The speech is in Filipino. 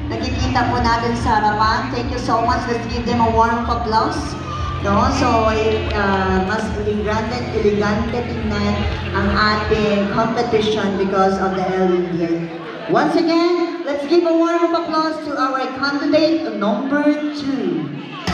Nakikita po natin sa harapan. Thank you so much. Let's give them a warm applause. No? So, mas elegante tingnan ang ating competition because of the LED. Once again, let's give a warm applause to our candidate number 2.